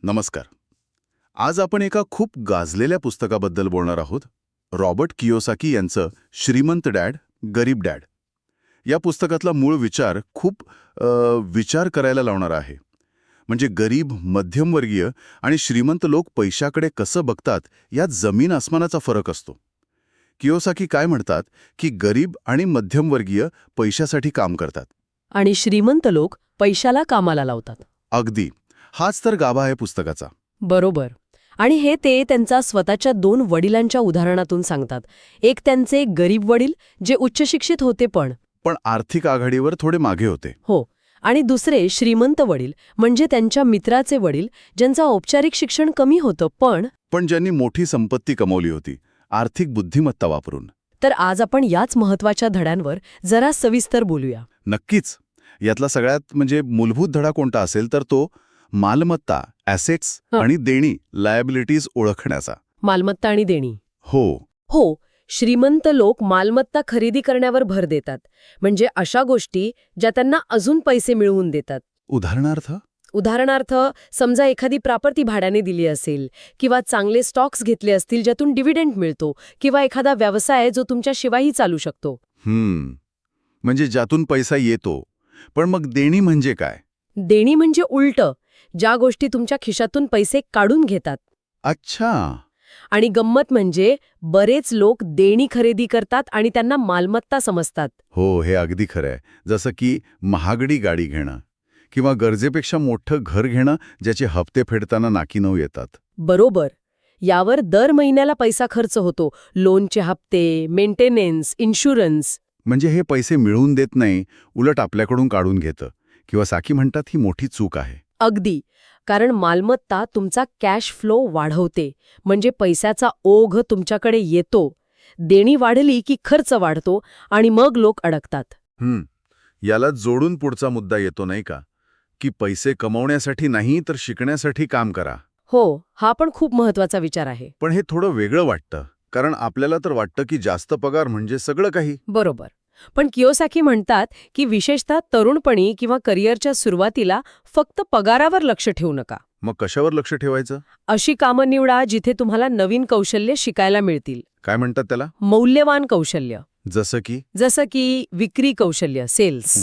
नमस्कार. आज आपण एका खूप गाजलेल्या पुस्तकाबद्दल बोलणार आहोत. रॉबर्ट कियोसाकी यांचं श्रीमंत डॅड, गरीब डॅड. या पुस्तकातला मूळ विचार खूप विचार करायला लावणारा आहे. म्हणजे गरीब, मध्यमवर्गीय आणि श्रीमंत लोक पैशाकडे कसं बघतात यात जमीन आसमानाचा फरक असतो. कियोसाकी काय म्हणतात की गरीब आणि मध्यमवर्गीय पैशासाठी काम करतात. आणि श्रीमंत लोक पैशाला कामाला लावतात. अगदी. हाच तर गाभा आहे पुस्तकाचा. बरोबर. आणि हे ते त्यांच्या स्वतःच्या 2 वडिलांच्या उदाहरणातून सांगतात. एक त्यांचे गरीब वडील जे उच्च शिक्षित होते पण आर्थिक आघाडीवर थोडे मागे होते. हो, आणि दुसरे श्रीमंत वडील म्हणजे त्यांच्या मित्राचे वडील ज्यांचं औपचारिक शिक्षण कमी होतं पण ज्यांनी मोठी संपत्ती कमवली होती आर्थिक बुद्धिमत्ता वापरून. तर आज आपण याच महत्वाच्या धड्यांवर जरा सविस्तर बोलूया. नक्कीच. यातला सगळ्यात मूलभूत धडा कोणता असेल तर तो मालमत्ता, ॲसेट्स आणि देणी, लायबिलिटीज ओळखण्याचा. मालमत्ता आणि देणी. हो. श्रीमंत लोक मालमत्ता खरेदी करण्यावर भर देतात. म्हणजे अशा गोष्टी ज्या त्यांना अजून पैसे मिळवून देतात. उदाहरणार्थ समजा एखादी प्रॉपर्टी भाड्याने दिली असेल, किंवा चांगले स्टॉक्स घेतले असतील ज्यातून डिव्हिडंड मिळतो, किंवा एखादा व्यवसाय जो तुमच्याशिवायही चालू शकतो. म्हणजे ज्यातून पैसा येतो. पण मग देणी म्हणजे काय? देणी म्हणजे उलटं, ज्या गोष्टी तुमच्या खिशातून पैसे काढून घेतात. अच्छा. आणि गंमत म्हणजे बरेच लोक देणी खरेदी करतात आणि त्यांना मालमत्ता समजतात. हो, हे अगदी खरं आहे. जसं की महागडी गाडी घेणं किंवा गरजेपेक्षा मोठं घर घेणं ज्याचे हप्ते फेडताना नाकीनऊ येतात. बरोबर. यावर दर महिन्याला पैसा खर्च होतो. लोनचे हप्ते, मेंटेनन्स, इन्शुरन्स. म्हणजे हे पैसे मिळवून देत नाही, उलट आपल्याकडून काढून घेतं. किंवा साकी म्हणतात ही मोठी चूक आहे. अगदी. कारण मालमत्ता तुमचा कॅश फ्लो वाढवते. म्हणजे पैशाचा ओघ तुमच्याकडे येतो. देणी वाढली की खर्च वाढतो आणि मग लोक अडकतात. याला जोडून पुढचा मुद्दा येतो नाही का, की पैसे कमवण्यासाठी नाही तर शिकण्यासाठी काम करा. हो, हा पण खूप महत्वाचा विचार आहे. पण हे थोडं वेगळं वाटतं, कारण आपल्याला तर वाटतं की जास्त पगार म्हणजे सगळं काही. बरोबर. पण कियोसाकी म्हणतात की विशेषतः तरुणपणी किंवा करिअरच्या सुरुवातीला फक्त पगारावर लक्ष ठेवू नका. मग कशावर लक्ष ठेवायचं? अशी कामं निवडा जिथे तुम्हाला नवीन कौशल्य शिकायला मिळतील. काय म्हणतात त्याला? मौल्यवान कौशल्य. जसं की विक्री कौशल्य, सेल्स,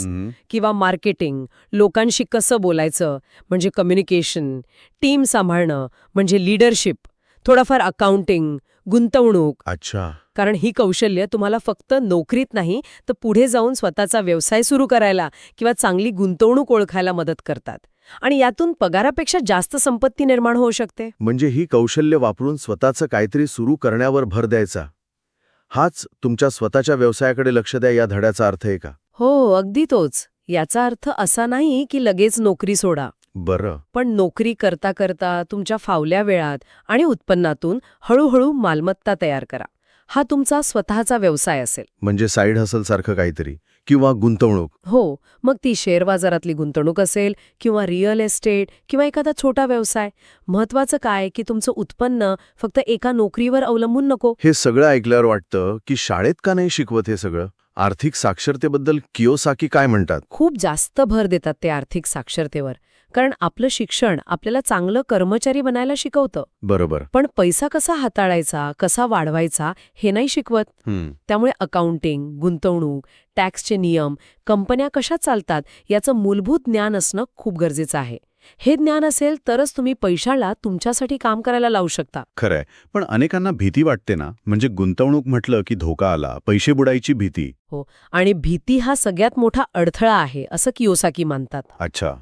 किंवा मार्केटिंग, लोकांशी कसं बोलायचं म्हणजे कम्युनिकेशन, टीम सांभाळणं म्हणजे लीडरशिप, थोडाफार अकाउंटिंग, गुंतवणूक. अच्छा. कारण ही कौशल्य तुम्हाला फक्त नोकरीत नाही तर पुढे जाऊन स्वतःचा व्यवसाय सुरू करायला किंवा चांगली गुंतवणूक ओळखायला मदत करतात. आणि यातून पगारापेक्षा जास्त संपत्ती निर्माण होऊ शकते. म्हणजे ही कौशल्य वापरून स्वतःचं काहीतरी सुरू करण्यावर भर द्यायचा. हाच तुमच्या स्वतःच्या व्यवसायाकडे लक्ष द्या या धड्याचा अर्थ आहे का? हो, अगदी तोच. याचा अर्थ असा नाही की लगेच नोकरी सोडा. बरं. पण नोकरी करता करता तुमच्या फावल्या वेळात आणि उत्पन्नातून हळूहळू मालमत्ता तयार करा. हा तुमचा स्वतःचा व्यवसाय असेल. म्हणजे साईड हसल सारखं काहीतरी, किंवा गुंतवणूक. हो, मग ती शेअर बाजारातली गुंतवणूक असेल किंवा रिअल एस्टेट किंवा एखादा छोटा व्यवसाय. महत्वाचं काय की तुमचं उत्पन्न फक्त एका नोकरीवर अवलंबून नको. हे सगळं ऐकल्यावर वाटतं की शाळेत का नाही शिकवत हे सगळं? आर्थिक साक्षरतेबद्दल कियोसाकी काय म्हणतात? खूप जास्त भर देतात ते आर्थिक साक्षरतेवर. कारण आपलं शिक्षण आपल्याला चांगलं कर्मचारी बनायला शिकवतं. बरोबर. पण पैसा कसा हाताळायचा, कसा वाढवायचा हे नाही शिकवत. त्यामुळे अकाउंटिंग, गुंतवणूक, टॅक्सचे नियम, कंपन्या कशा चालतात याचं मूलभूत ज्ञान असणं खूप गरजेचं आहे. हे ज्ञान असेल तरच तुम्ही पैशाला तुमच्यासाठी काम करायला लावू शकता. खरंय. पण अनेकांना भीती वाटते ना, म्हणजे गुंतवणूक म्हटलं की धोका आला, पैसे बुडायची भीती. हो, आणि भीती हा सगळ्यात मोठा अडथळा आहे असं कियोसाकी मानतात. अच्छा.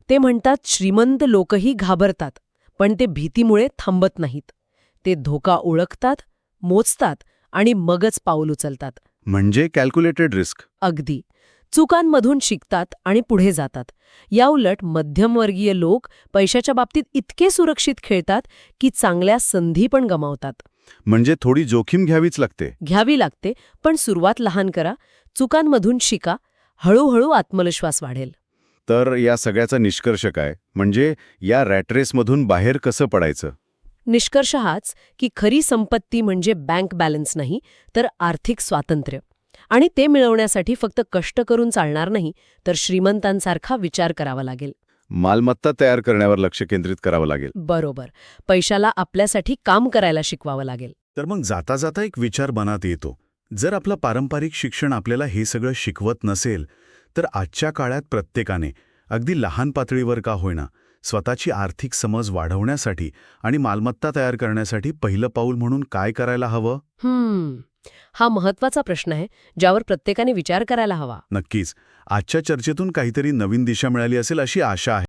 ते म्हणतात श्रीमंत लोकही घाबरतात, पण ते भीतीमुळे थांबत नाहीत. ते धोका ओळखतात, मोजतात आणि मगच पाऊल उचलतात. म्हणजे कॅल्क्युलेटेड रिस्क. अगदी. चुकांमधून शिकतात आणि पुढे जातात. याउलट मध्यमवर्गीय लोक पैशाच्या बाबतीत इतके सुरक्षित खेळतात की चांगल्या संधी पण गमावतात. म्हणजे थोडी जोखीम घ्यावी लागते, पण सुरुवात लहान करा, चुकांमधून शिका, हळूहळू आत्मविश्वास वाढेल. तर या सगळ्याचा निष्कर्ष काय? म्हणजे या रॅट रेसमधून बाहेर कसं पडायचं? निष्कर्ष हाच की खरी संपत्ती म्हणजे बँक बॅलन्स नाही तर आर्थिक स्वातंत्र्य. आणि ते मिळवण्यासाठी फक्त कष्ट करून चालणार नाही, तर श्रीमंतांसारखा विचार करावा लागेल. मालमत्ता तयार करण्यावर लक्ष केंद्रित करावं लागेल. बरोबर. पैशाला आपल्यासाठी काम करायला शिकवावं लागेल. तर मग जाता जाता एक विचार मनात येतो. जर आपलं पारंपरिक शिक्षण आपल्याला हे सगळं शिकवत नसेल, तर आजच्या काळात प्रत्येकाने, अगदी लहान पातळीवर का होईना, स्वतःची आर्थिक समज वाढवण्यासाठी आणि मालमत्ता तयार करण्यासाठी पहिलं पाऊल म्हणून काय करायला हवं? हा महत्वाचा प्रश्न आहे, ज्यावर प्रत्येकाने विचार करायला हवा. नक्कीच. आजच्या चर्चेतून काहीतरी नवीन दिशा मिळाली असेल अशी आशा आहे.